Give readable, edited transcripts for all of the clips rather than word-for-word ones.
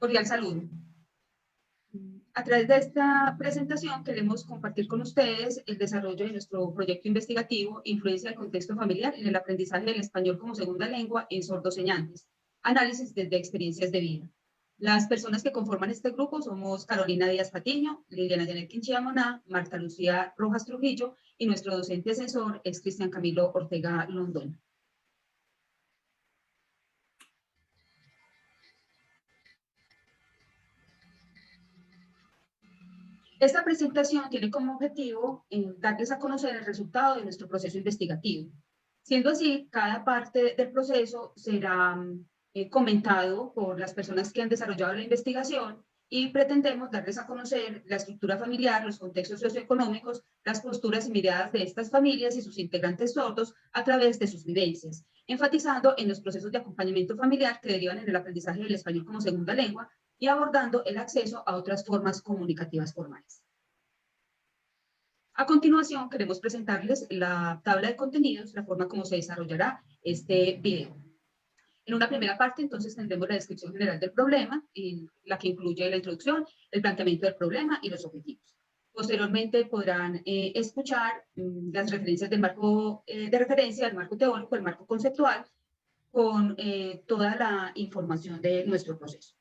Cordial saludo. A través de esta presentación queremos compartir con ustedes el desarrollo de nuestro proyecto investigativo Influencia del contexto familiar en el aprendizaje del español como segunda lengua en sordoseñantes, análisis desde experiencias de vida. Las personas que conforman este grupo somos Carolina Díaz Patiño, Liliana Janet Quinchilla Moná, Marta Lucía Rojas Trujillo y nuestro docente asesor es Cristian Camilo Ortega Londón. Esta presentación tiene como objetivo darles a conocer el resultado de nuestro proceso investigativo. Siendo así, cada parte del proceso será comentado por las personas que han desarrollado la investigación y pretendemos darles a conocer la estructura familiar, los contextos socioeconómicos, las posturas y miradas de estas familias y sus integrantes sordos a través de sus vivencias, enfatizando en los procesos de acompañamiento familiar que derivan en el aprendizaje del español como segunda lengua y abordando el acceso a otras formas comunicativas formales. A continuación, queremos presentarles la tabla de contenidos, la forma como se desarrollará este video. En una primera parte, entonces, tendremos la descripción general del problema, la que incluye la introducción, el planteamiento del problema y los objetivos. Posteriormente podrán escuchar las referencias del marco de referencia, el marco teórico, el marco conceptual, con toda la información de nuestro proceso.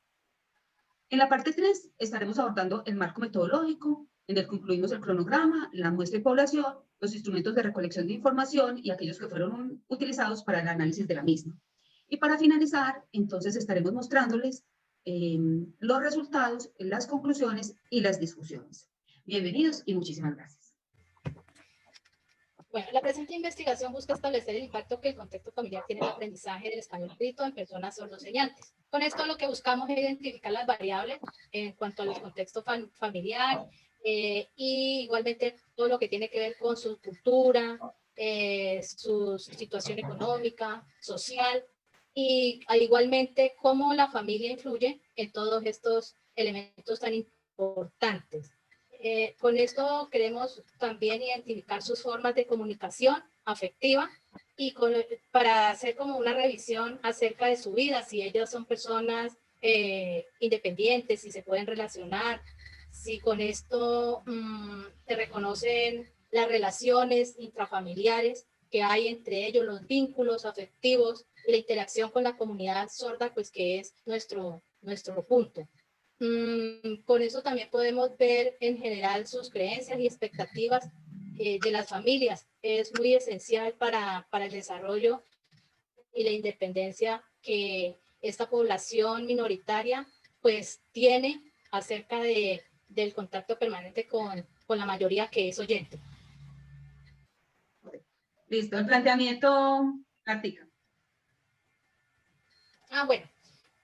En la parte 3 estaremos abordando el marco metodológico, en el que incluimos el cronograma, la muestra de población, los instrumentos de recolección de información y aquellos que fueron utilizados para el análisis de la misma. Y para finalizar, entonces estaremos mostrándoles los resultados, las conclusiones y las discusiones. Bienvenidos y muchísimas gracias. Bueno, la presente investigación busca establecer el impacto que el contexto familiar tiene en el aprendizaje del español escrito en personas sordoseñantes. Con esto lo que buscamos es identificar las variables en cuanto al contexto familiar y igualmente todo lo que tiene que ver con su cultura, su situación económica, social y igualmente cómo la familia influye en todos estos elementos tan importantes. Con esto queremos también identificar sus formas de comunicación afectiva y para hacer como una revisión acerca de su vida, si ellas son personas independientes, si se pueden relacionar, si con esto se reconocen las relaciones intrafamiliares que hay entre ellos, los vínculos afectivos, la interacción con la comunidad sorda, pues que es nuestro punto. Con eso también podemos ver en general sus creencias y expectativas de las familias. Es muy esencial para el desarrollo y la independencia que esta población minoritaria pues tiene acerca del contacto permanente con la mayoría que es oyente. Listo, el planteamiento, Artica. Bueno,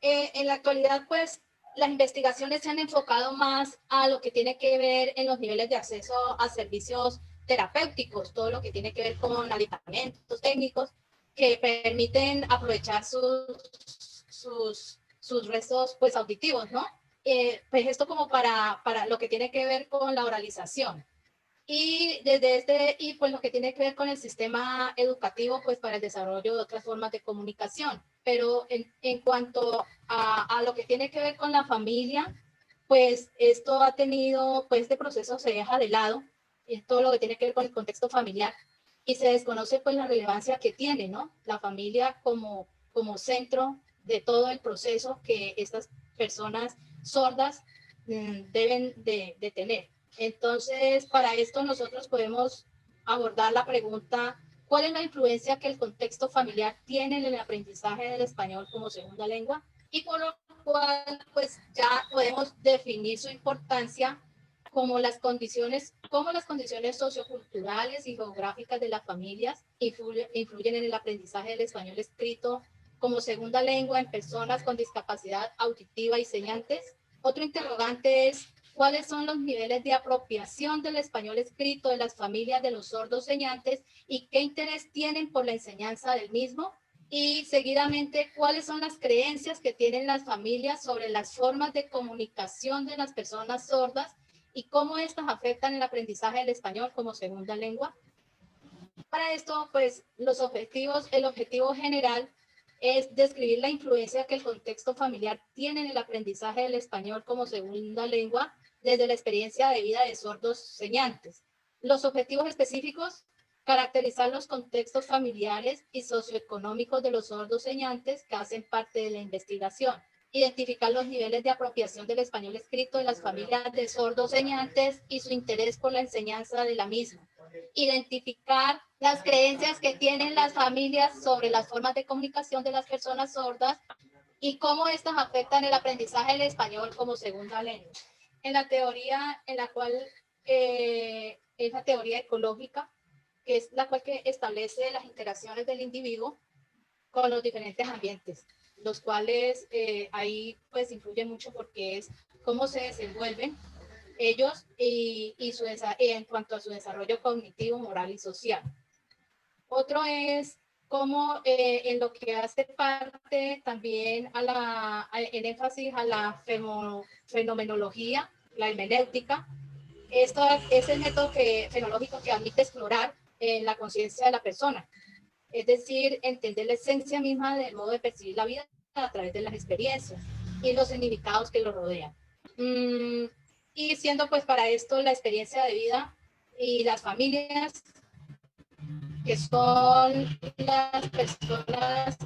en la actualidad pues las investigaciones se han enfocado más a lo que tiene que ver en los niveles de acceso a servicios terapéuticos, todo lo que tiene que ver con aditamentos técnicos que permiten aprovechar sus restos pues auditivos, ¿no? Pues esto como para lo que tiene que ver con la oralización. Y pues lo que tiene que ver con el sistema educativo, pues para el desarrollo de otras formas de comunicación. Pero en cuanto a lo que tiene que ver con la familia, pues esto ha tenido, pues este proceso se deja de lado, todo lo que tiene que ver con el contexto familiar, y se desconoce pues la relevancia que tiene, ¿no? La familia como centro de todo el proceso que estas personas sordas deben de tener. Entonces, para esto nosotros podemos abordar la pregunta, ¿cuál es la influencia que el contexto familiar tiene en el aprendizaje del español como segunda lengua? Y por lo cual, pues ya podemos definir su importancia como las condiciones socioculturales y geográficas de las familias influyen en el aprendizaje del español escrito como segunda lengua en personas con discapacidad auditiva y señantes. Otro interrogante es, ¿cuáles son los niveles de apropiación del español escrito de las familias de los sordos señantes y qué interés tienen por la enseñanza del mismo? Y seguidamente, ¿cuáles son las creencias que tienen las familias sobre las formas de comunicación de las personas sordas y cómo estas afectan el aprendizaje del español como segunda lengua? Para esto, pues, el objetivo general es describir la influencia que el contexto familiar tiene en el aprendizaje del español como segunda lengua desde la experiencia de vida de sordos señantes. Los objetivos específicos: caracterizar los contextos familiares y socioeconómicos de los sordos señantes que hacen parte de la investigación. Identificar los niveles de apropiación del español escrito en las familias de sordos señantes y su interés por la enseñanza de la misma. Identificar las creencias que tienen las familias sobre las formas de comunicación de las personas sordas y cómo estas afectan el aprendizaje del español como segunda lengua. En la teoría, en la cual es la teoría ecológica, que es la cual que establece las interacciones del individuo con los diferentes ambientes, los cuales ahí pues influyen mucho porque es cómo se desenvuelven ellos en cuanto a su desarrollo cognitivo, moral y social. Otro es cómo en lo que hace parte también en énfasis a la fenomenología, la hermenéutica. Esto es el método fenológico que admite explorar la conciencia de la persona, es decir, entender la esencia misma del modo de percibir la vida a través de las experiencias y los significados que lo rodean. Y siendo pues para esto la experiencia de vida y las familias, que son las personas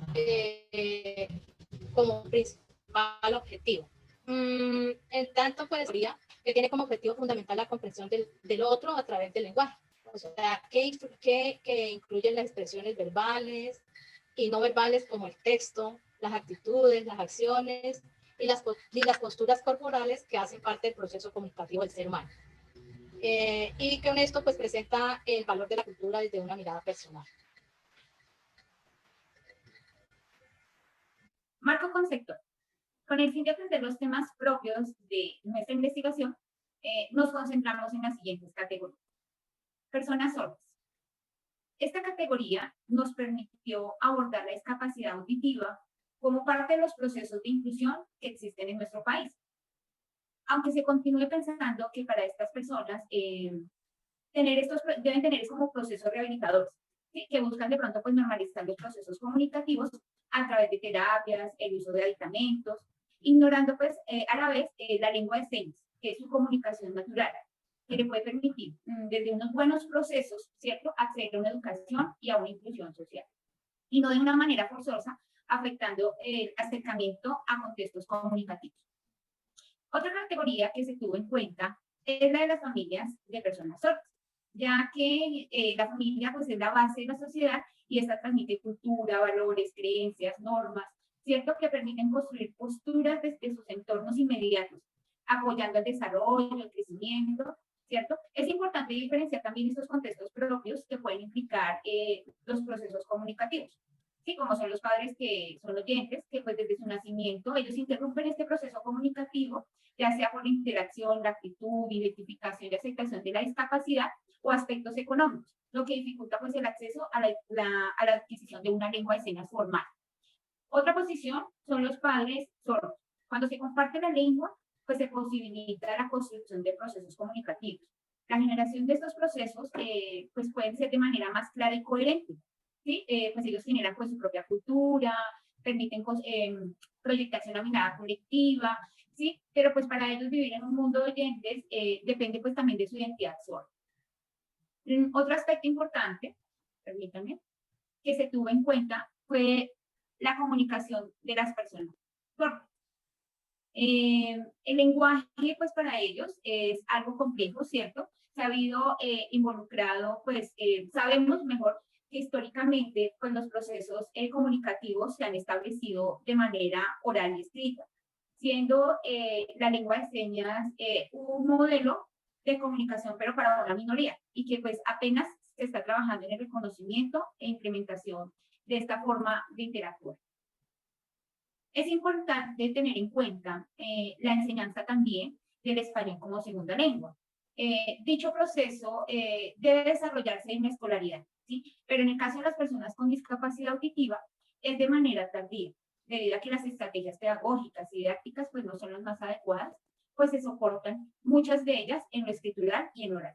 como principal objetivo. En tanto, pues, que tiene como objetivo fundamental la comprensión del otro a través del lenguaje. O sea, que incluyen las expresiones verbales y no verbales como el texto, las actitudes, las acciones y las posturas corporales que hacen parte del proceso comunicativo del ser humano. Y con esto pues presenta el valor de la cultura desde una mirada personal. Marco conceptual. Con el fin de aprender los temas propios de nuestra investigación, nos concentramos en las siguientes categorías. Personas sordas. Esta categoría nos permitió abordar la discapacidad auditiva como parte de los procesos de inclusión que existen en nuestro país. Aunque se continúe pensando que para estas personas deben tener como procesos rehabilitadores, ¿sí? Que buscan de pronto pues normalizar los procesos comunicativos a través de terapias, el uso de aditamentos, ignorando pues a la vez la lengua de señas, que es su comunicación natural, que le puede permitir desde unos buenos procesos, ¿cierto?, acceder a una educación y a una inclusión social, y no de una manera forzosa, afectando el acercamiento a contextos comunicativos. Otra categoría que se tuvo en cuenta es la de las familias de personas sordas, ya que la familia pues es la base de la sociedad y esta transmite cultura, valores, creencias, normas, ¿cierto?, que permiten construir posturas desde sus entornos inmediatos, apoyando el desarrollo, el crecimiento, ¿cierto? Es importante diferenciar también estos contextos propios que pueden implicar los procesos comunicativos. Sí, como son los padres que son oyentes, que pues desde su nacimiento ellos interrumpen este proceso comunicativo, ya sea por la interacción, la actitud, identificación y aceptación de la discapacidad o aspectos económicos, lo que dificulta pues el acceso a la adquisición de una lengua de señas formal. Otra posición son los padres sordos. Cuando se comparte la lengua, pues se posibilita la construcción de procesos comunicativos. La generación de estos procesos pues pueden ser de manera más clara y coherente. ¿Sí? Pues ellos generan pues su propia cultura, permiten proyectarse una mirada colectiva, ¿sí? Pero pues para ellos vivir en un mundo de oyentes depende pues también de su identidad sorda. Otro aspecto importante, permítanme, que se tuvo en cuenta fue la comunicación de las personas sordas. El lenguaje, pues para ellos es algo complejo, ¿cierto? Se ha habido involucrado, pues sabemos mejor que históricamente pues, los procesos comunicativos se han establecido de manera oral y escrita, siendo la lengua de señas un modelo de comunicación, pero para una minoría, y que pues apenas se está trabajando en el reconocimiento e implementación de esta forma de interactuar. Es importante tener en cuenta la enseñanza también del español como segunda lengua. Dicho proceso debe desarrollarse en la escolaridad, ¿sí? Pero en el caso de las personas con discapacidad auditiva es de manera tardía, debido a que las estrategias pedagógicas y didácticas pues no son las más adecuadas, pues se soportan muchas de ellas en lo escritural y en oral.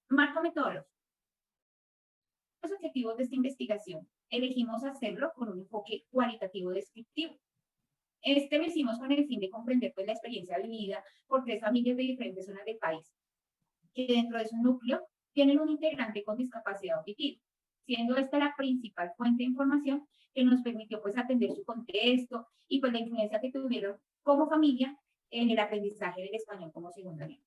Marco metodológico. Los objetivos de esta investigación elegimos hacerlo con un enfoque cualitativo descriptivo. Lo hicimos con el fin de comprender pues, la experiencia vivida por 3 familias de diferentes zonas del país, que dentro de su núcleo tienen un integrante con discapacidad auditiva, siendo esta la principal fuente de información que nos permitió pues, atender su contexto y pues, la influencia que tuvieron como familia en el aprendizaje del español como segunda lengua.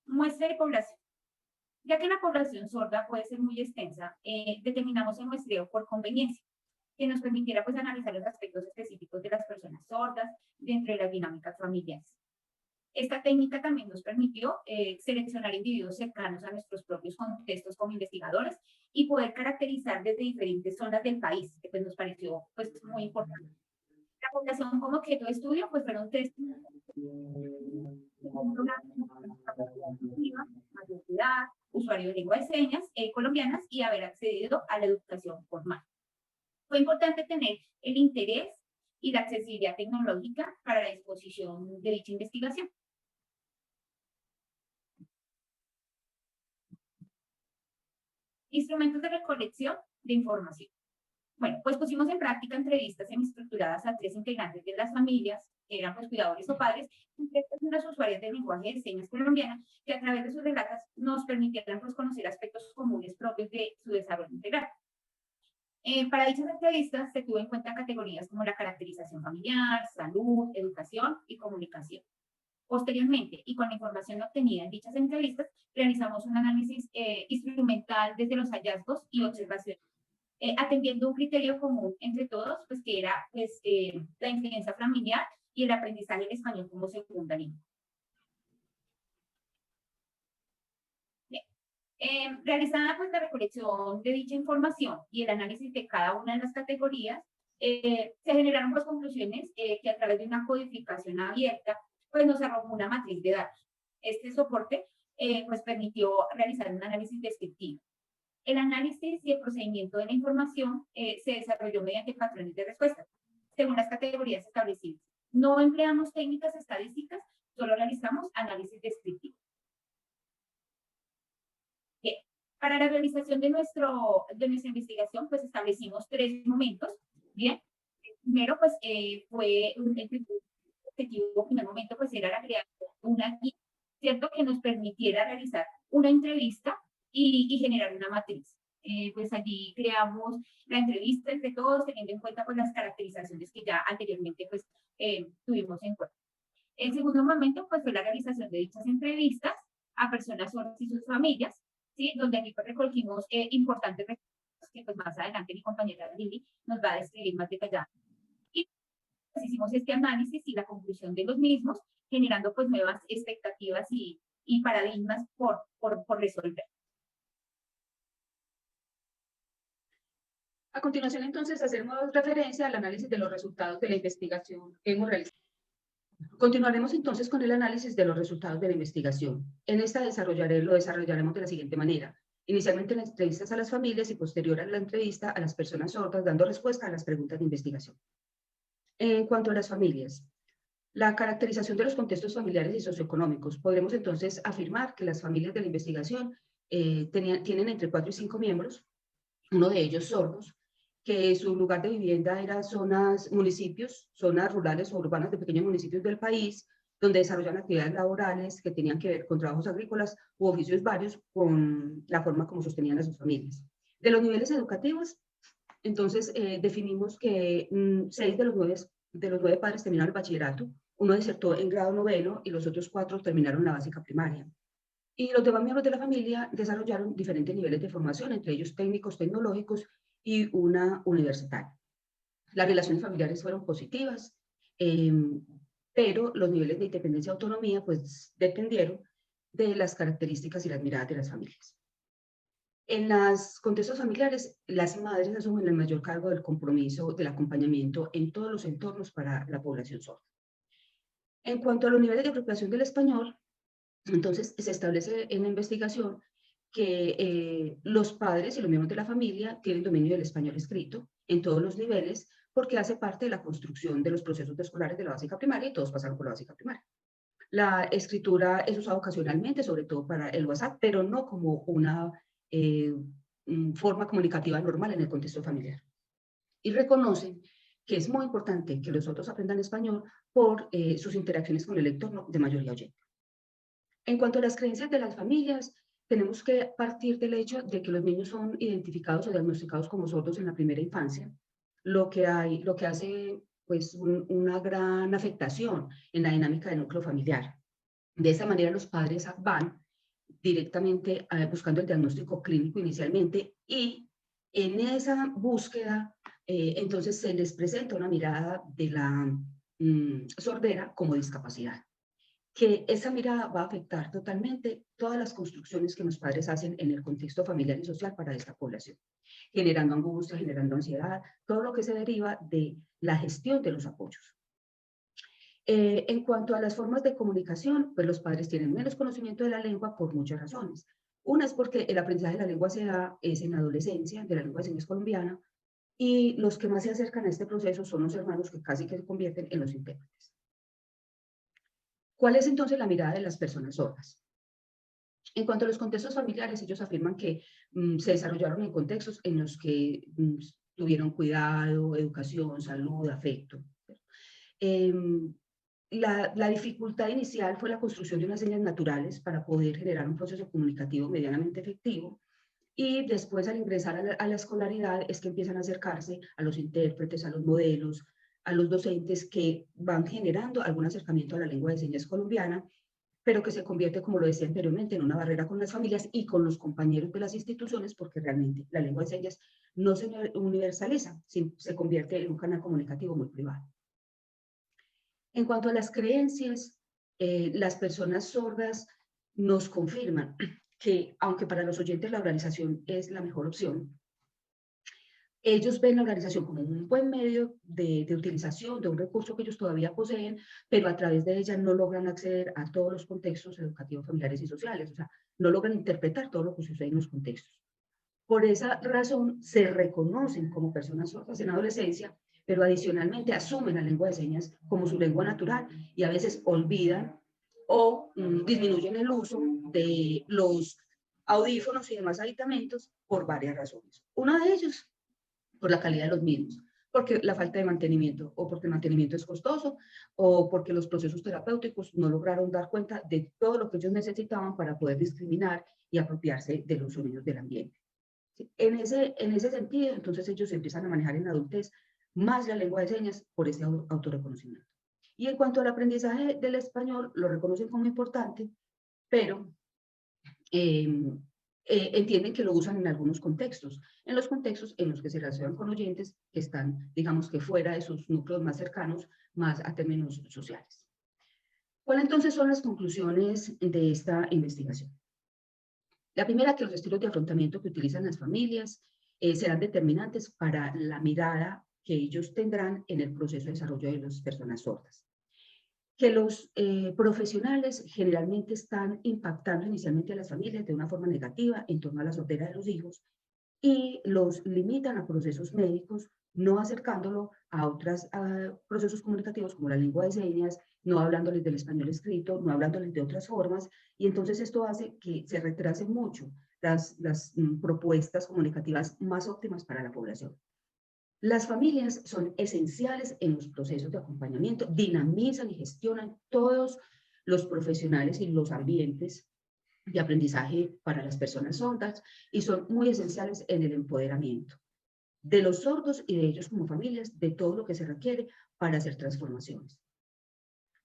Muestra de población. Ya que la población sorda puede ser muy extensa, determinamos el muestreo por conveniencia, que nos permitiera pues, analizar los aspectos específicos de las personas sordas dentro de las dinámicas familiares. Esta técnica también nos permitió seleccionar individuos cercanos a nuestros propios contextos como investigadores y poder caracterizar desde diferentes zonas del país, que pues, nos pareció pues, muy importante. La población como objeto de estudio pues, fueron 3 mayor edad, usuario de lengua de señas colombianas y haber accedido a la educación formal. Fue importante tener el interés y la accesibilidad tecnológica para la disposición de dicha investigación. Instrumentos de recolección de información. Bueno, pues pusimos en práctica entrevistas semiestructuradas a 3 integrantes de las familias, que eran pues cuidadores o padres, y 3 personas usuarias del lenguaje de señas colombiana, que a través de sus relatos nos permitieran pues conocer aspectos comunes propios de su desarrollo integral. Para dichas entrevistas se tuvo en cuenta categorías como la caracterización familiar, salud, educación y comunicación. Posteriormente, y con la información obtenida en dichas entrevistas, realizamos un análisis instrumental desde los hallazgos y observaciones, atendiendo un criterio común entre todos, pues que era pues, la influencia familiar y el aprendizaje del español como segunda lengua. Realizada pues, la recolección de dicha información y el análisis de cada una de las categorías, se generaron pues, conclusiones que a través de una codificación abierta pues, nos arrojó una matriz de datos. Este soporte pues, permitió realizar un análisis descriptivo. El análisis y el procedimiento de la información se desarrolló mediante patrones de respuesta, según las categorías establecidas. No empleamos técnicas estadísticas, solo realizamos análisis descriptivo. Bien, para la realización de nuestra investigación, pues establecimos 3 momentos. Bien, el primero, pues fue el objetivo, primer momento, pues era la creación de una guía, ¿cierto? Que nos permitiera realizar una entrevista y generar una matriz. Pues allí creamos la entrevista entre todos, teniendo en cuenta pues, las caracterizaciones que ya anteriormente pues, tuvimos en cuenta. El segundo momento pues, fue la realización de dichas entrevistas a personas sordas y sus familias, ¿sí? Donde aquí pues, recogimos importantes recursos que pues, más adelante mi compañera Lili nos va a describir más detalladamente. Y pues, hicimos este análisis y la conclusión de los mismos, generando pues, nuevas expectativas y paradigmas por resolver. A continuación, entonces, hacemos referencia al análisis de los resultados de la investigación que hemos realizado. Continuaremos entonces con el análisis de los resultados de la investigación. En esta lo desarrollaremos de la siguiente manera. Inicialmente las entrevistas a las familias y posterior a la entrevista a las personas sordas, dando respuesta a las preguntas de investigación. En cuanto a las familias, la caracterización de los contextos familiares y socioeconómicos. Podremos entonces afirmar que las familias de la investigación tienen entre 4 y 5 miembros, uno de ellos sordos, que su lugar de vivienda era municipios, zonas rurales o urbanas de pequeños municipios del país, donde desarrollan actividades laborales que tenían que ver con trabajos agrícolas u oficios varios con la forma como sostenían a sus familias. De los niveles educativos, entonces definimos que 6 de los 9 padres terminaron el bachillerato, uno disertó en grado 9º y los otros 4 terminaron la básica primaria. Y los demás miembros de la familia desarrollaron diferentes niveles de formación, entre ellos técnicos, tecnológicos y una universitaria. Las relaciones familiares fueron positivas, pero los niveles de independencia y autonomía pues, dependieron de las características y las miradas de las familias. En los contextos familiares, las madres asumen el mayor cargo del compromiso, del acompañamiento en todos los entornos para la población sorda. En cuanto a los niveles de apropiación del español, entonces se establece en la investigación que los padres y los miembros de la familia tienen dominio del español escrito en todos los niveles porque hace parte de la construcción de los procesos escolares de la básica primaria y todos pasaron por la básica primaria. La escritura es usada ocasionalmente, sobre todo para el WhatsApp, pero no como una forma comunicativa normal en el contexto familiar. Y reconocen que es muy importante que los sordos aprendan español por sus interacciones con el entorno de mayoría oyente. En cuanto a las creencias de las familias, tenemos que partir del hecho de que los niños son identificados o diagnosticados como sordos en la primera infancia, lo que hace pues, una gran afectación en la dinámica del núcleo familiar. De esa manera, los padres van directamente buscando el diagnóstico clínico inicialmente y en esa búsqueda, entonces se les presenta una mirada de la sordera como discapacidad, que esa mirada va a afectar totalmente todas las construcciones que los padres hacen en el contexto familiar y social para esta población, generando angustia, generando ansiedad, todo lo que se deriva de la gestión de los apoyos. En cuanto a las formas de comunicación, pues los padres tienen menos conocimiento de la lengua por muchas razones. Una es porque el aprendizaje de la lengua se da en la adolescencia, de la lengua de señas colombiana, y los que más se acercan a este proceso son los hermanos que casi que se convierten en los intérpretes. ¿Cuál es entonces la mirada de las personas sordas? En cuanto a los contextos familiares, ellos afirman que se desarrollaron en contextos en los que tuvieron cuidado, educación, salud, afecto. La dificultad inicial fue la construcción de unas señas naturales para poder generar un proceso comunicativo medianamente efectivo, y después al ingresar a la escolaridad es que empiezan a acercarse a los intérpretes, a los modelos, a los docentes que van generando algún acercamiento a la lengua de señas colombiana, pero que se convierte, como lo decía anteriormente, en una barrera con las familias y con los compañeros de las instituciones, porque realmente la lengua de señas no se universaliza, se convierte en un canal comunicativo muy privado. En cuanto a las creencias, las personas sordas nos confirman que, aunque para los oyentes la organización es la mejor opción, ellos ven la organización como un buen medio de utilización de un recurso que ellos todavía poseen, pero a través de ella no logran acceder a todos los contextos educativos, familiares y sociales, o sea, no logran interpretar todo lo que sucede en los contextos. Por esa razón, se reconocen como personas sordas en adolescencia, pero adicionalmente asumen la lengua de señas como su lengua natural y a veces olvidan o disminuyen el uso de los audífonos y demás aditamentos por varias razones. Una de ellas, por la calidad de los mismos, porque la falta de mantenimiento, o porque el mantenimiento es costoso, o porque los procesos terapéuticos no lograron dar cuenta de todo lo que ellos necesitaban para poder discriminar y apropiarse de los sonidos del ambiente. En ese sentido, entonces ellos empiezan a manejar en la adultez más la lengua de señas por ese autorreconocimiento. Y en cuanto al aprendizaje del español, lo reconocen como importante, pero entienden que lo usan en algunos contextos, en los contextos en los que se relacionan con oyentes que están, digamos que fuera de sus núcleos más cercanos, más a términos sociales. ¿Cuáles entonces son las conclusiones de esta investigación? La primera, que los estilos de afrontamiento que utilizan las familias serán determinantes para la mirada que ellos tendrán en el proceso de desarrollo de las personas sordas. Que los profesionales generalmente están impactando inicialmente a las familias de una forma negativa en torno a la sordera de los hijos y los limitan a procesos médicos, no acercándolo a otros procesos comunicativos como la lengua de señas, no hablándoles del español escrito, no hablándoles de otras formas, y entonces esto hace que se retrasen mucho las propuestas comunicativas más óptimas para la población. Las familias son esenciales en los procesos de acompañamiento, dinamizan y gestionan todos los profesionales y los ambientes de aprendizaje para las personas sordas y son muy esenciales en el empoderamiento de los sordos y de ellos como familias, de todo lo que se requiere para hacer transformaciones.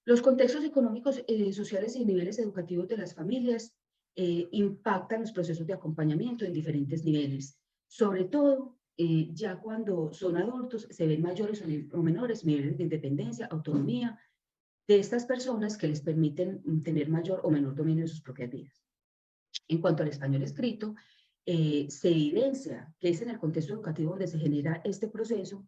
Los contextos económicos, sociales y niveles educativos de las familias impactan los procesos de acompañamiento en diferentes niveles, sobre todo ya cuando son adultos se ven mayores o menores niveles de independencia, autonomía de estas personas que les permiten tener mayor o menor dominio de sus propias vidas. En cuanto al español escrito, se evidencia que es en el contexto educativo donde se genera este proceso,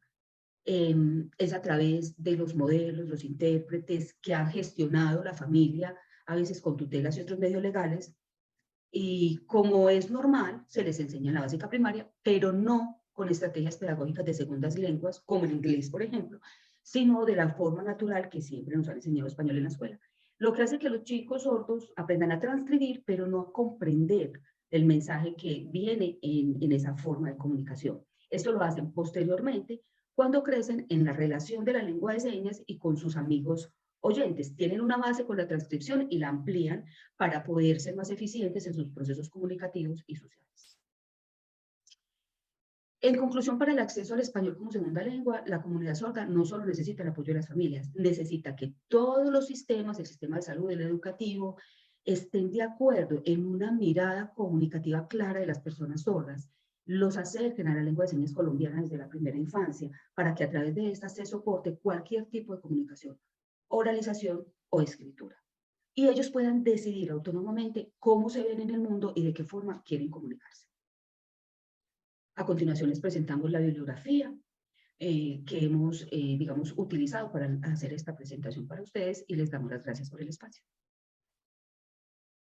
es a través de los modelos, los intérpretes que han gestionado la familia, a veces con tutelas y otros medios legales, y como es normal, se les enseña en la básica primaria, pero no con estrategias pedagógicas de segundas lenguas, como el inglés, por ejemplo, sino de la forma natural que siempre nos han enseñado español en la escuela. Lo que hace que los chicos sordos aprendan a transcribir, pero no a comprender el mensaje que viene en esa forma de comunicación. Esto lo hacen posteriormente cuando crecen en la relación de la lengua de señas y con sus amigos oyentes. Tienen una base con la transcripción y la amplían para poder ser más eficientes en sus procesos comunicativos y sociales. En conclusión, para el acceso al español como segunda lengua, la comunidad sorda no solo necesita el apoyo de las familias, necesita que todos los sistemas, el sistema de salud, el educativo, estén de acuerdo en una mirada comunicativa clara de las personas sordas, los acerquen a la lengua de señas colombiana desde la primera infancia, para que a través de esta se soporte cualquier tipo de comunicación, oralización o escritura. Y ellos puedan decidir autónomamente cómo se ven en el mundo y de qué forma quieren comunicarse. A continuación les presentamos la bibliografía que hemos, digamos, utilizado para hacer esta presentación para ustedes y les damos las gracias por el espacio.